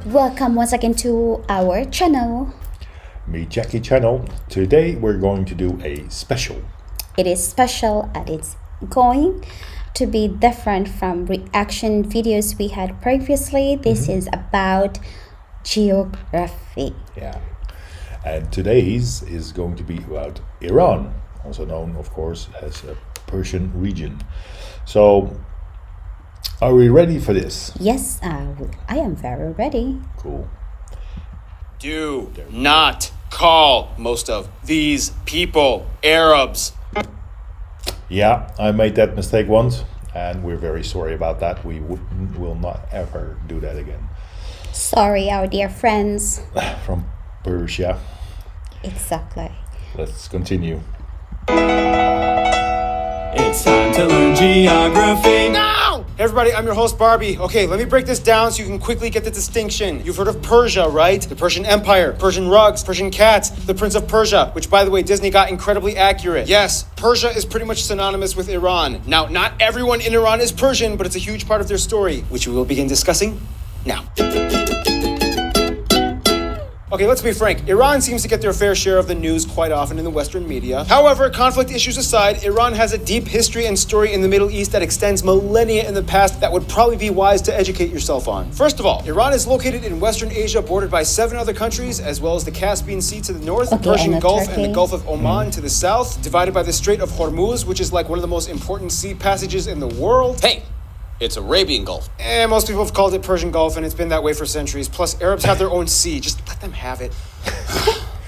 Welcome once again to our channel. meetjacky channel. Today we're going to do a special. It is special and it's going to be different from reaction videos we had previously. This is about geography. Yeah. And today's is going to be about Iran, also known, of course, as a Persian region. So, are we ready for this? Yes, I am very ready. Cool. Do not call most of these people Arabs. Yeah, I made that mistake once, and we're very sorry about that. We will not ever do that again. Sorry, our dear friends. From Persia. Exactly. Let's continue. It's time to learn geography. No! Hey everybody, I'm your host Barbie. Okay, let me break this down so you can quickly get the distinction. You've heard of Persia, right? The Persian Empire, Persian rugs, Persian cats, the Prince of Persia, which by the way, Disney got incredibly accurate. Yes, Persia is pretty much synonymous with Iran. Now, not everyone in Iran is Persian, but it's a huge part of their story, which we will begin discussing now. Okay, let's be frank. Iran seems to get their fair share of the news quite often in the Western media. However, conflict issues aside, Iran has a deep history and story in the Middle East that extends millennia in the past that would probably be wise to educate yourself on. First of all, Iran is located in Western Asia, bordered by 7 other countries, as well as the Caspian Sea to the north, the Persian Gulf, and the Gulf of Oman to the south, divided by the Strait of Hormuz, which is like one of the most important sea passages in the world. Hey, it's Arabian Gulf. Most people have called it Persian Gulf, and it's been that way for centuries. Plus, Arabs have their own sea. Just let them have it.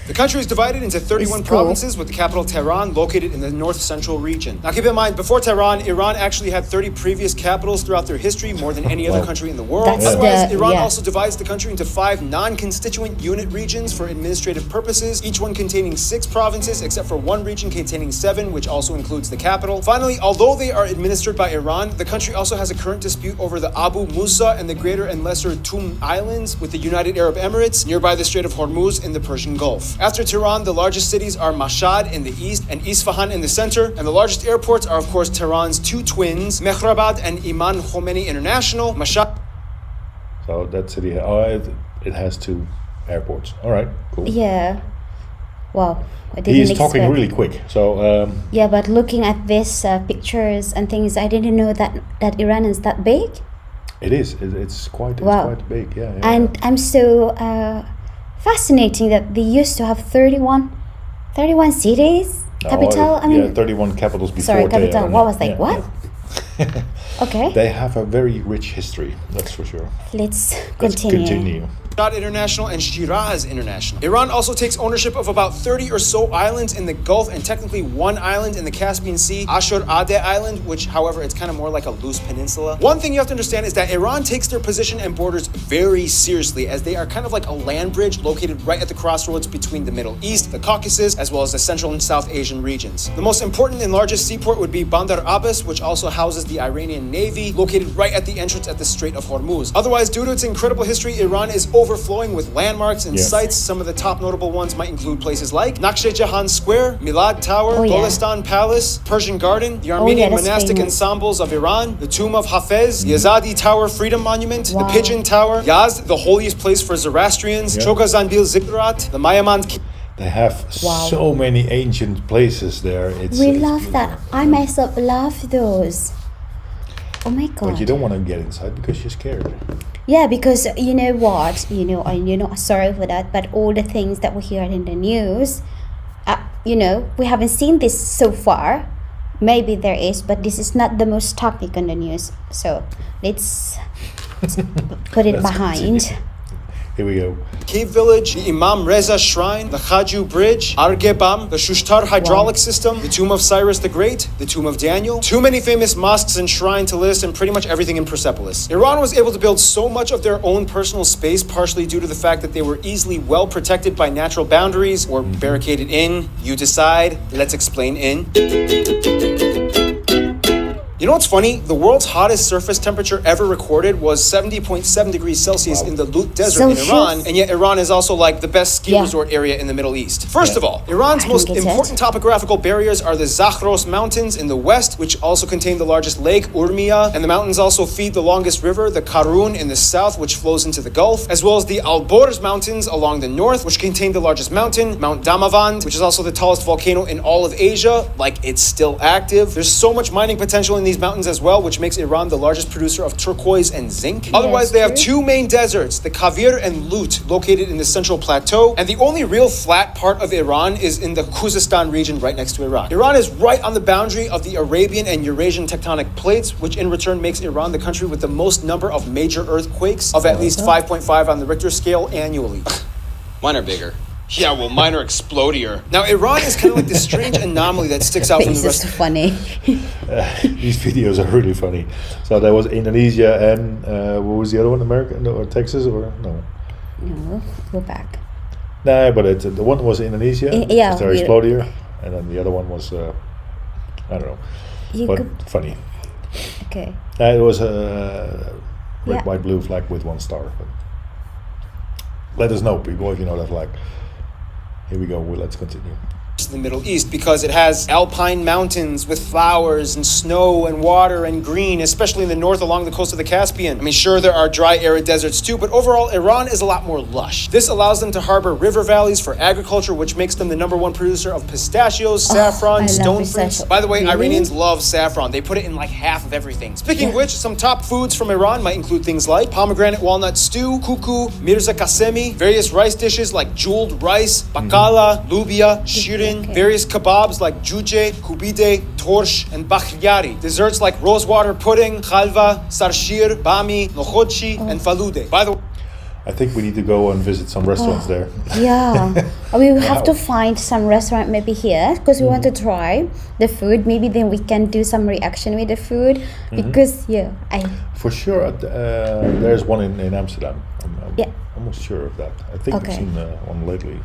The country is divided into 31 provinces, with the capital Tehran located in the north-central region. Now keep in mind, before Tehran, Iran actually had 30 previous capitals throughout their history, more than any other country in the world. Otherwise, Iran also divides the country into 5 non-constituent unit regions for administrative purposes, each one containing 6 provinces, except for one region containing 7, which also includes the capital. Finally, although they are administered by Iran, the country also has a current dispute over the Abu Musa and the Greater and Lesser Tum Islands with the United Arab Emirates, nearby the Strait of Hormuz in the Persian Gulf. After Tehran, the largest cities are Mashhad in the east and Isfahan in the center, and the largest airports are, of course, Tehran's 2 twins, Mehrabad and Imam Khomeini International. Mashhad. So that city, it has 2 airports. All right, cool. Yeah. Wow. I didn't He's talking expect. really quick, so... Yeah, but looking at these pictures and things, I didn't know that Iran is that big. It is. It's quite big, yeah. And I'm so fascinating that they used to have 31 cities, capital. 31 capitals before. Sorry, capital. Tehran. What was like? What? Okay. They have a very rich history, that's for sure. Let's Let's continue. International and Shiraz International. Iran also takes ownership of about 30 or so islands in the Gulf and technically 1 island in the Caspian Sea, Ashur Ade Island, which, however, it's kind of more like a loose peninsula. One thing you have to understand is that Iran takes their position and borders very seriously, as they are kind of like a land bridge located right at the crossroads between the Middle East, the Caucasus, as well as the Central and South Asian regions. The most important and largest seaport would be Bandar Abbas, which also houses the Iranian Navy, located right at the entrance at the Strait of Hormuz. Otherwise, due to its incredible history, Iran is overflowing with landmarks and sites. Some of the top notable ones might include places like Nakhshe-Jahan Square, Milad Tower, Golestan Palace, Persian Garden, the Armenian monastic ensembles of Iran, the Tomb of Hafez, Yazadi Tower Freedom Monument, the Pigeon Tower, Yazd, the holiest place for Zoroastrians, Chogazanbil Zikrat, the Mayamand. They have so many ancient places there. It's love beautiful. that. I myself love those. Oh my god. But you don't want to get inside because you're scared. Yeah, because you know what, sorry for that, but all the things that we hear in the news, we haven't seen this so far. Maybe there is, but this is not the most topic on the news. So let's put it behind. Continue. Here we go. Cave Village, the Imam Reza Shrine, the Khaju Bridge, Argebam, the Shushtar hydraulic system, the Tomb of Cyrus the Great, the Tomb of Daniel. Too many famous mosques and shrines to list, and pretty much everything in Persepolis. Iran was able to build so much of their own personal space, partially due to the fact that they were easily well protected by natural boundaries or barricaded in. You decide. Let's explain in. You know what's funny? The world's hottest surface temperature ever recorded was 70.7 degrees Celsius in the Lut Desert in Iran, and yet Iran is also like the best ski resort area in the Middle East. First of all, Iran's most important topographical barriers are the Zakhros Mountains in the west, which also contain the largest lake, Urmia, and the mountains also feed the longest river, the Karun, in the south, which flows into the Gulf, as well as the Alborz Mountains along the north, which contain the largest mountain, Mount Damavand, which is also the tallest volcano in all of Asia, like it's still active. There's so much mining potential in these mountains as well, which makes Iran the largest producer of turquoise and zinc. Otherwise, they have two main deserts, the Kavir and Lut, located in the central plateau, and the only real flat part of Iran is in the Khuzestan region right next to Iraq. Iran is right on the boundary of the Arabian and Eurasian tectonic plates, which in return makes Iran the country with the most number of major earthquakes of at least 5.5 on the Richter scale annually. Mine are bigger. Yeah, well, mine are explodier. Now, Iran is kind of like this strange anomaly that sticks out from the rest. This is funny. These videos are really funny. So there was Indonesia and what was the other one? America? No, or Texas or no? No, go back. No, but the one was Indonesia. Yeah, They're explodier, and then the other one was I don't know, but funny. Okay. It was a red, white, blue flag with one star. But let us know, people, if you know that flag. Here we go. Well, let's continue. The Middle East, because it has alpine mountains with flowers and snow and water and green, especially in the north along the coast of the Caspian. I mean, sure, there are dry, arid deserts too, but overall, Iran is a lot more lush. This allows them to harbor river valleys for agriculture, which makes them the #1 producer of pistachios, saffron, stone fruits. By the way, Iranians love saffron. They put it in like half of everything. Speaking of which, some top foods from Iran might include things like pomegranate walnut stew, kuku, mirza kasemi, various rice dishes like jeweled rice, bakala, lubia, shirin, various kebabs like juje, kubide, torsh, and bakhyari. Desserts like rosewater pudding, khalva, sarshir, bami, nohodshi, and falude. By the way, I think we need to go and visit some restaurants there. Yeah. We will have to find some restaurant maybe here because we want to try the food. Maybe then we can do some reaction with the food because For sure, there's one in Amsterdam. I'm almost sure of that. I think I've seen one lately.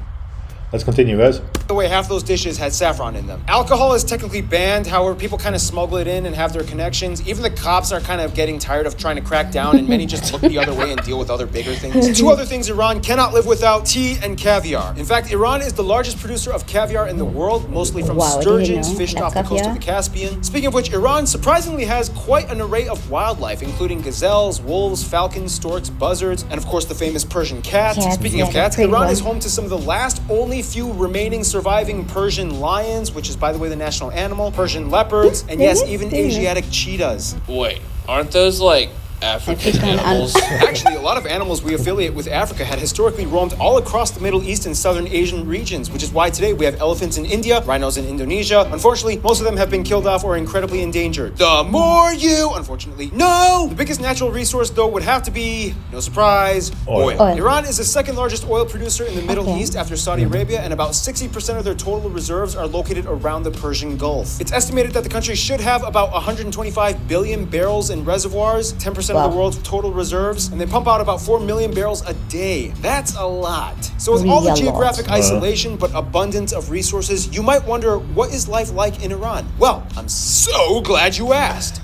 Let's continue, guys. By the way, half those dishes had saffron in them. Alcohol is technically banned, however, people kind of smuggle it in and have their connections. Even the cops are kind of getting tired of trying to crack down, and many just look the other way and deal with other bigger things. Two other things Iran cannot live without: tea and caviar. In fact, Iran is the largest producer of caviar in the world, mostly from sturgeons fished off the coast of the Caspian. Speaking of which, Iran surprisingly has quite an array of wildlife, including gazelles, wolves, falcons, storks, buzzards, and of course the famous Persian cat. Speaking of cats, Iran is home to some of the last only few remaining surviving Persian lions, which is, by the way, the national animal, Persian leopards, and yes, even Asiatic cheetahs. Wait, aren't those like African animals? Actually, a lot of animals we affiliate with Africa had historically roamed all across the Middle East and Southern Asian regions, which is why today we have elephants in India, rhinos in Indonesia. Unfortunately, most of them have been killed off or are incredibly endangered. The more you, unfortunately, know. The biggest natural resource, though, would have to be, no surprise, oil. Iran is the second largest oil producer in the Middle East after Saudi Arabia, and about 60% of their total reserves are located around the Persian Gulf. It's estimated that the country should have about 125 billion barrels in reservoirs, 10% of the world's total reserves, and they pump out about 4 million barrels a day. That's a lot. So with all the geographic isolation but abundance of resources, you might wonder, what is life like in Iran? Well, I'm so glad you asked.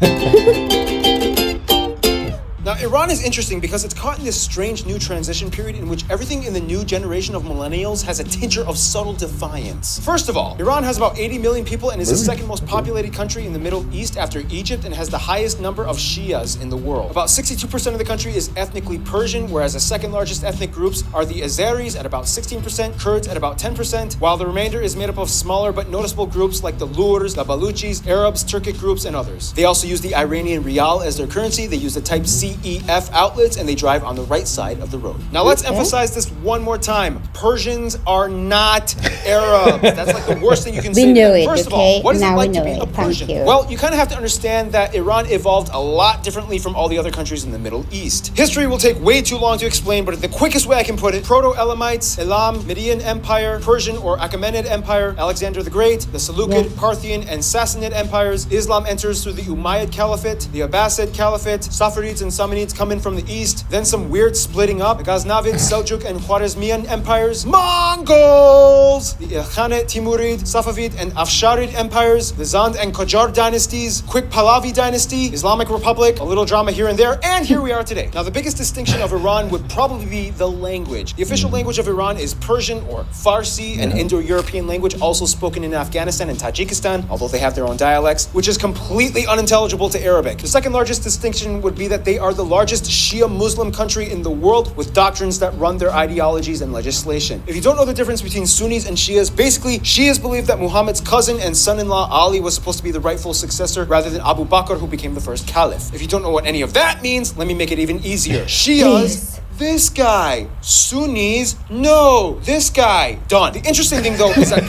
Now, Iran is interesting because it's caught in this strange new transition period in which everything in the new generation of millennials has a tincture of subtle defiance. First of all, Iran has about 80 million people and is the second most populated country in the Middle East after Egypt and has the highest number of Shias in the world. About 62% of the country is ethnically Persian, whereas the second largest ethnic groups are the Azeris at about 16%, Kurds at about 10%, while the remainder is made up of smaller but noticeable groups like the Lurs, the Baluchis, Arabs, Turkic groups, and others. They also use the Iranian rial as their currency. They use the type CEF outlets, and they drive on the right side of the road. Now let's emphasize this one more time. Persians are not Arabs. That's like the worst thing you can say. We know it, First of all, what is it now like to be a Persian? Well, you kind of have to understand that Iran evolved a lot differently from all the other countries in the Middle East. History will take way too long to explain, but the quickest way I can put it: Proto-Elamites, Elam, Median Empire, Persian or Achaemenid Empire, Alexander the Great, the Seleucid, Parthian, and Sassanid empires. Islam enters through the Umayyad Caliphate, the Abbasid Caliphate, Saffarids and Samanids Achaemenids come in from the east, then some weird splitting up, the Ghaznavid, Seljuk, and Khwarezmian empires, Mongols, the Ilkhanate, Timurid, Safavid, and Afsharid empires, the Zand and Qajar dynasties, quick Pahlavi dynasty, Islamic Republic, a little drama here and there, and here we are today. Now, the biggest distinction of Iran would probably be the language. The official language of Iran is Persian or Farsi, an Indo-European language also spoken in Afghanistan and Tajikistan, although they have their own dialects, which is completely unintelligible to Arabic. The second largest distinction would be that they are the largest Shia Muslim country in the world with doctrines that run their ideologies and legislation. If you don't know the difference between Sunnis and Shias, basically, Shias believe that Muhammad's cousin and son-in-law Ali was supposed to be the rightful successor rather than Abu Bakr, who became the first caliph. If you don't know what any of that means, let me make it even easier. Shias, this guy. Sunnis, no, this guy. Done. The interesting thing, though, is that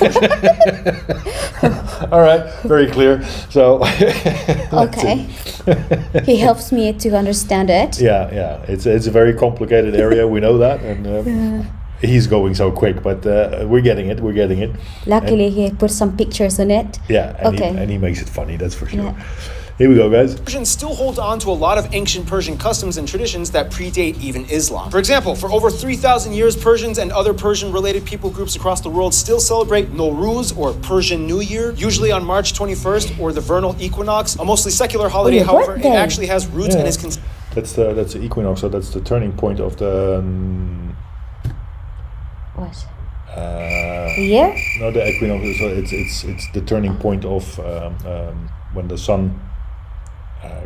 All right, very clear. So, Okay. He helps me to understand it. yeah, it's a very complicated area. We know that, and he's going so quick, but we're getting it. Luckily, he put some pictures on it. Yeah, and, Okay. he makes it funny. That's for sure. Yeah. Here we go, guys. Persians still hold on to a lot of ancient Persian customs and traditions that predate even Islam. For example, for over 3,000 years, Persians and other Persian-related people groups across the world still celebrate Nowruz, or Persian New Year, usually on March 21st, or the vernal equinox, a mostly secular holiday. your However, it birthday. actually has roots and is That's the equinox. So that's the turning point of the. What? The year? No, the equinox. So it's the turning point of when the sun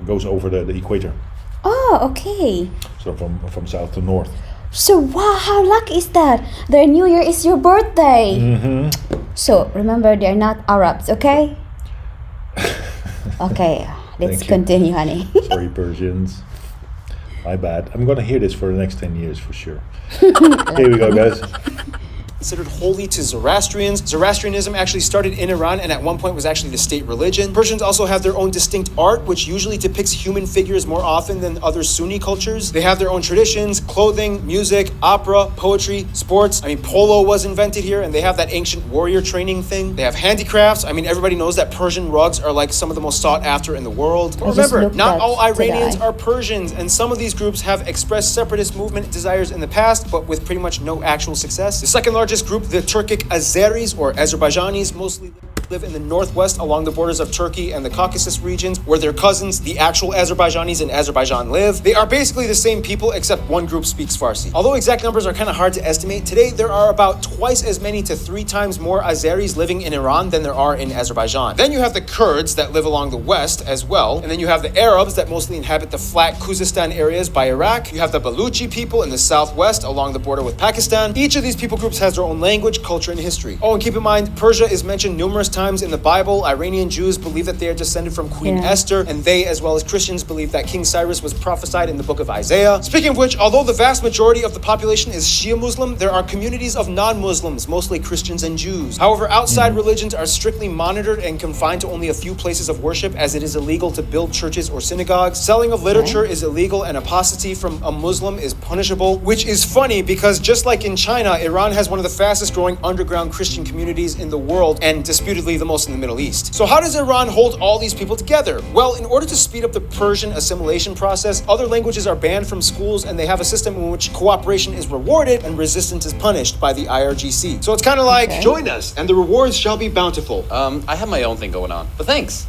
goes over the equator. Oh, okay. So from south to north. So, wow, how lucky is that? Their New Year is your birthday. So, remember, they're not Arabs, okay? Okay, let's Thank you. continue, honey. Sorry, Persians. My bad. I'm gonna hear this for the next 10 years for sure. Here we go, guys. considered holy to Zoroastrians. Zoroastrianism actually started in Iran and at one point was actually the state religion. Persians also have their own distinct art, which usually depicts human figures more often than other Sunni cultures. They have their own traditions, clothing, music, opera, poetry, sports. I mean, polo was invented here, and they have that ancient warrior training thing. They have handicrafts. I mean, everybody knows that Persian rugs are like some of the most sought after in the world. But just remember, looked not at all Iranians today. are Persians, and some of these groups have expressed separatist movement desires in the past, but with pretty much no actual success. The second largest group, the Turkic Azeris, or Azerbaijanis, mostly live in the northwest along the borders of Turkey and the Caucasus regions, where their cousins, the actual Azerbaijanis in Azerbaijan, live. They are basically the same people, except one group speaks Farsi. Although exact numbers are kind of hard to estimate, today there are about twice as many to 3 times more Azeris living in Iran than there are in Azerbaijan. Then you have the Kurds that live along the west as well, and then you have the Arabs that mostly inhabit the flat Khuzestan areas by Iraq. You have the Baluchi people in the southwest along the border with Pakistan. Each of these people groups has their own language, culture, and history. Oh, and keep in mind, Persia is mentioned numerous times in the Bible. Iranian Jews believe that they are descended from Queen Esther, and they, as well as Christians, believe that King Cyrus was prophesied in the book of Isaiah. Speaking of which, although the vast majority of the population is Shia Muslim, there are communities of non-Muslims, mostly Christians and Jews. However, outside religions are strictly monitored and confined to only a few places of worship, as it is illegal to build churches or synagogues. Selling of literature is illegal, and apostasy from a Muslim is punishable, which is funny because just like in China, Iran has one of the fastest growing underground Christian communities in the world, and disputedly the most in the Middle East. So how does Iran hold all these people together? Well, in order to speed up the Persian assimilation process, other languages are banned from schools, and they have a system in which cooperation is rewarded and resistance is punished by the IRGC. So it's kind of like, join us and the rewards shall be bountiful. I have my own thing going on, but thanks.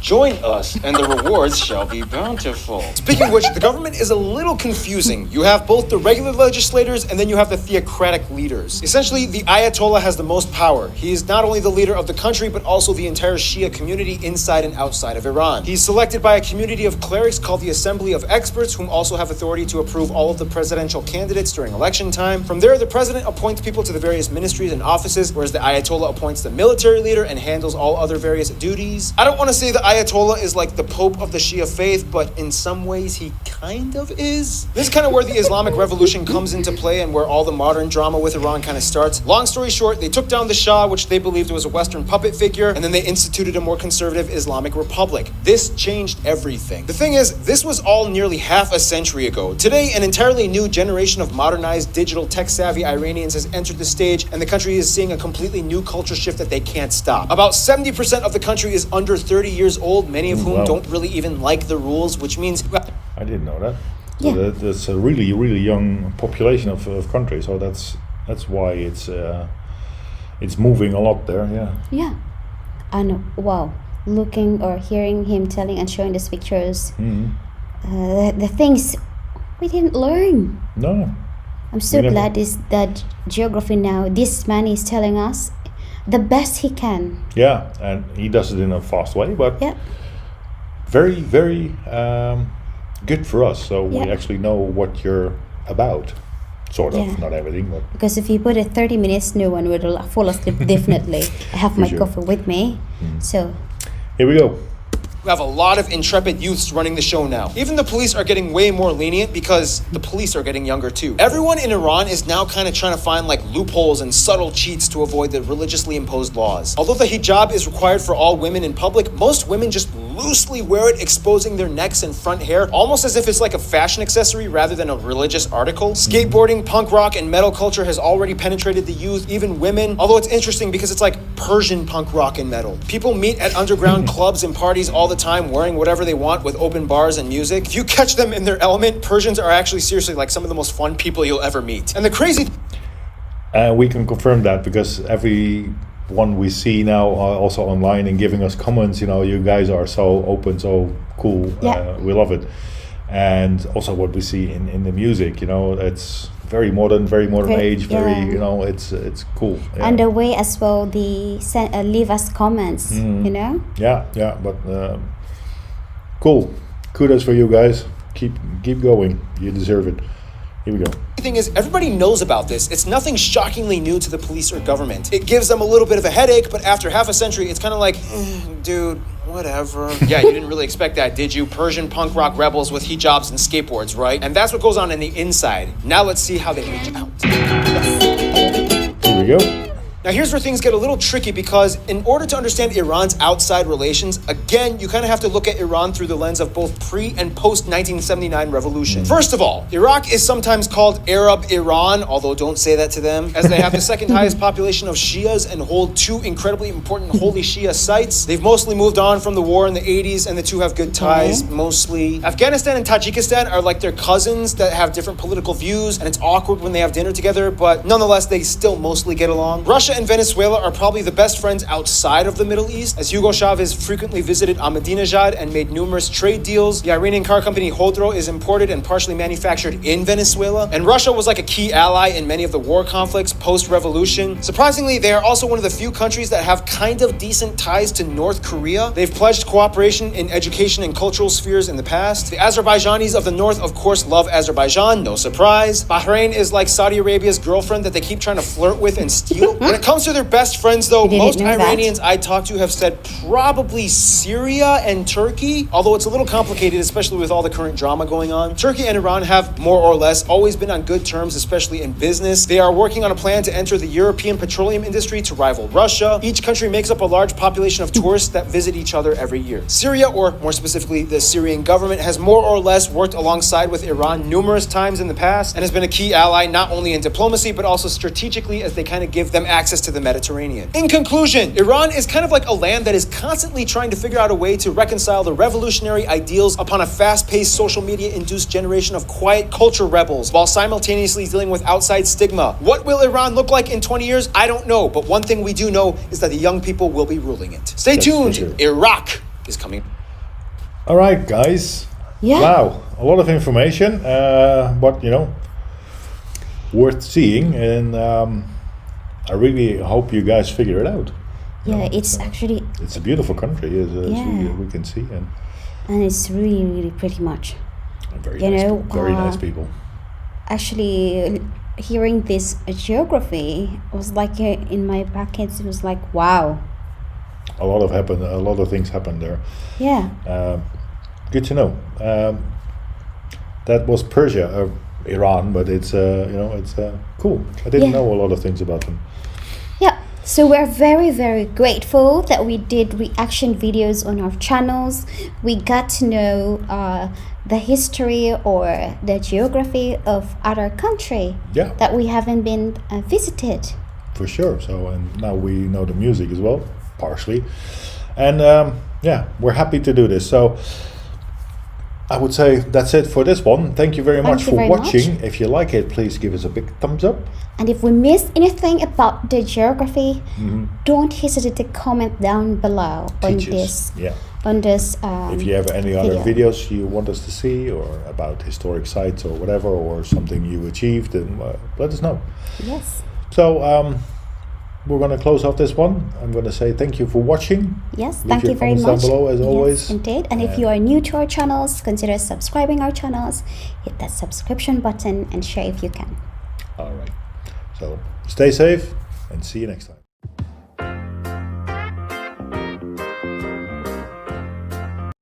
Join us and the rewards shall be bountiful. Speaking of which, the government is a little confusing. You have both the regular legislators and then you have the theocratic leaders. Essentially, the Ayatollah has the most power. He is not only the leader of the country, but also the entire Shia community inside and outside of Iran. He's selected by a community of clerics called the Assembly of Experts, whom also have authority to approve all of the presidential candidates during election time. From there, the president appoints people to the various ministries and offices, whereas the Ayatollah appoints the military leader and handles all other various duties. I don't want to say the Ayatollah is like the Pope of the Shia faith, but in some ways he kind of is. This is kind of where the Islamic Revolution comes into play and where all the modern drama with Iran kind of starts. Long story short, they took down the Shah, which they believed was a Western puppet figure, and then they instituted a more conservative Islamic republic. This changed everything. The thing is, this was all nearly half a century ago. Today, an entirely new generation of modernized, digital, tech-savvy Iranians has entered the stage, and the country is seeing a completely new culture shift that they can't stop. About 70% of the country is under 30 years old, many of whom don't really even like the rules, which means I didn't know that. So Yeah. that's a really, really young population of country. So that's why it's moving a lot there. Yeah. Yeah. And wow, looking or hearing him telling and showing these pictures, the things we didn't learn. No. I'm so We never- glad that geography now, this man is telling us the best he can. Yeah, and he does it in a fast way, but Yeah. very, very good for us. So we Yeah. actually know what you're about. Sort of, Yeah. not everything, but Because if you put it 30 minutes, no one would fall asleep. Definitely. I have For my sure. coffee with me. So here we go. We have a lot of intrepid youths running the show now. Even the police are getting way more lenient because the police are getting younger too. Everyone in Iran is now kind of trying to find like loopholes and subtle cheats to avoid the religiously imposed laws. Although the hijab is required for all women in public, most women just loosely wear it, exposing their necks and front hair, almost as if it's like a fashion accessory rather than a religious article. Skateboarding, punk rock, and metal culture has already penetrated the youth, even women. Although it's interesting because it's like Persian punk rock and metal. People meet at underground clubs and parties all the time wearing whatever they want with open bars and music. If you catch them in their element, Persians are actually seriously like some of the most fun people you'll ever meet. And the crazy We can confirm that because every one we see now also online and giving us comments, you guys are so open, so cool. Yeah. We love it. And also what we see in the music, it's very modern age, yeah. it's cool. Yeah. and the way as well they leave us comments, Yeah, but cool. Kudos for you guys. Keep going. You deserve it. Here we go. thing is, everybody knows about this. It's nothing shockingly new to the police or government. It gives them a little bit of a headache, but after half a century, it's kind of like, dude, whatever. Yeah, you didn't really expect that, did you? Persian punk rock rebels with hijabs and skateboards, right? And that's what goes on in the inside. Now let's see how they reach out. Here we go. Now here's where things get a little tricky because in order to understand Iran's outside relations, again, you kind of have to look at Iran through the lens of both pre- and post-1979 revolution. First of all, Iraq is sometimes called Arab Iran, although don't say that to them, as they have the second highest population of Shias and hold two incredibly important holy Shia sites. They've mostly moved on from the war in the 80s and the two have good ties, mostly. Afghanistan and Tajikistan are like their cousins that have different political views and it's awkward when they have dinner together, but nonetheless, they still mostly get along. Russia and Venezuela are probably the best friends outside of the Middle East, as Hugo Chavez frequently visited Ahmadinejad and made numerous trade deals. The Iranian car company Khodro is imported and partially manufactured in Venezuela, and Russia was like a key ally in many of the war conflicts post-revolution. Surprisingly, they are also one of the few countries that have kind of decent ties to North Korea. They've pledged cooperation in education and cultural spheres in the past. The Azerbaijanis of the north, of course, love Azerbaijan, no surprise. Bahrain is like Saudi Arabia's girlfriend that they keep trying to flirt with and steal. When it comes to their best friends, though, Didn't most know that. Iranians I talked to have said probably Syria and Turkey, although it's a little complicated, especially with all the current drama going on. Turkey and Iran have more or less always been on good terms, especially in business. They are working on a plan to enter the European petroleum industry to rival Russia. Each country makes up a large population of tourists that visit each other every year. Syria, or more specifically the Syrian government, has more or less worked alongside with Iran numerous times in the past and has been a key ally not only in diplomacy but also strategically as they kind of give them access to the Mediterranean. In conclusion, Iran is kind of like a land that is constantly trying to figure out a way to reconcile the revolutionary ideals upon a fast-paced social media-induced generation of quiet culture rebels while simultaneously dealing with outside stigma. What will Iran look like in 20 years? I don't know, but one thing we do know is that the young people will be ruling it. Stay That's for tuned. sure. Iraq is coming. All right, guys. Yeah. Wow, a lot of information, but worth seeing, and I really hope you guys figure it out. Yeah, it's actually, It's a beautiful country, as Yeah. we can see, and and it's really, really pretty much. very You nice, know, very nice people. Actually, hearing this geography was like in my pockets. It was like, wow. A lot of things happened there. Yeah. Good to know. That was Persia, Iran, but it's it's cool. I didn't Yeah. know a lot of things about them. Yeah, so we're very, very grateful that we did reaction videos on our channels. We got to know the history or the geography of other country Yeah, that we haven't been visited. for sure. So, and now we know the music as well, partially, and we're happy to do this. So, I would say that's it for this one. Thank you very much you for very watching. much. If you like it, please give us a big thumbs up. And if we missed anything about the geography, don't hesitate to comment down below on Teach us. this. Yeah. On this. If you have any other video. videos you want us to see, or about historic sites or whatever, or something you achieved, then let us know. Yes. So we're going to close off this one. I'm going to say thank you for watching. Yes, Leave thank your you very comments much. down below, as always. Yes, indeed. And if you are new to our channels, consider subscribing our channels. Hit that subscription button and share if you can. All right. So stay safe and see you next time.